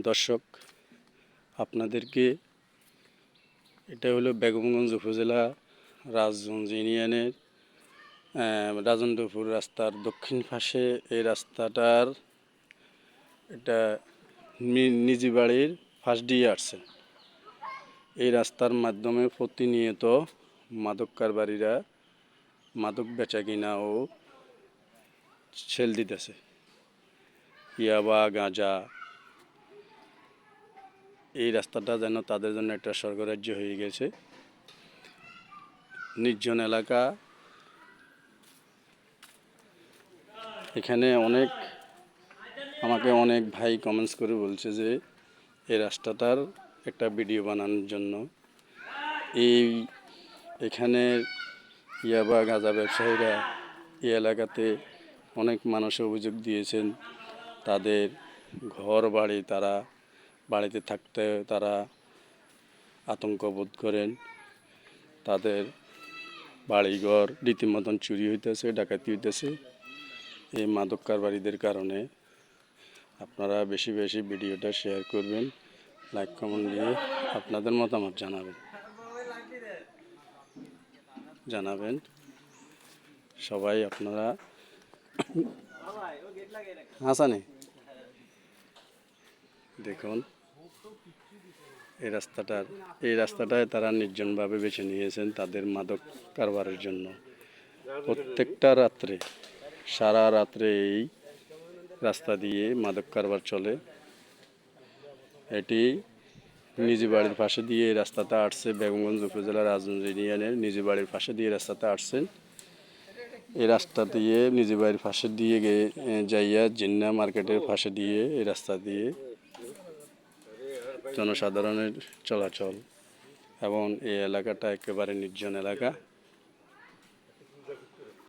দর্শক, আপনাদেরকে এটা হলো বেগমগঞ্জ উপজেলা রাজগঞ্জ ইউনিয়নের রাজেন্দ্রপুর রাস্তার দক্ষিণ পাশে। এই রাস্তাটার এটা নিজি বাড়ির পাশ দিয়ে আসছে। এই রাস্তার মাধ্যমে প্রতিনিয়ত মাদক কারবারিরা মাদক বেচা কিনা ও সেল দিতেছে। ইয়াবা, গাঁজা। এই রাস্তাটা যেন তাদের জন্য একটা স্বর্গরাজ্য হয়ে গেছে। নির্জন এলাকা। এখানে আমাকে অনেক ভাই কমেন্টস করে বলছে যে এই রাস্তাটার একটা ভিডিও বানানোর জন্য। এখানে ইয়াবা, গাঁজা ব্যবসায়ীরা এই এলাকাতে অনেক মানুষ অভিযোগ দিয়েছেন। তাদের ঘর বাড়ি, তারা বাড়িতে থাকতে তারা আতঙ্ক বোধ করেন। তাদের বাড়িঘর রীতিমতন চুরি হইতেছে, ডাকাতি হইতেছে এই মাদক কারবারিদের কারণে। আপনারা বেশি বেশি ভিডিওটা শেয়ার করবেন, লাইক কমেন্ট দিয়ে আপনাদের মতামত জানাবেন সবাই। আপনারা দেখুন এই রাস্তাটায় তারা নির্জনভাবে বেছে নিয়েছেন তাদের মাদক কারবারের জন্য। প্রত্যেকটা রাত্রে, সারা রাত্রে এই রাস্তা দিয়ে মাদক কারবার চলে। এটি নিজি বাড়ির পাশে দিয়ে এই রাস্তাটা আসছে। বেগমগঞ্জ উপজেলা রাজগঞ্জ ইউনিয়নের নিজি বাড়ির পাশে দিয়ে রাস্তাটা আসছে। এই রাস্তা দিয়ে নিজি বাড়ির পাশে দিয়ে যাইয়া জিন্না মার্কেটের পাশে দিয়ে এই রাস্তা দিয়ে জনসাধারণের চলাচল। এবং এই এলাকাটা একেবারে নির্জন এলাকা।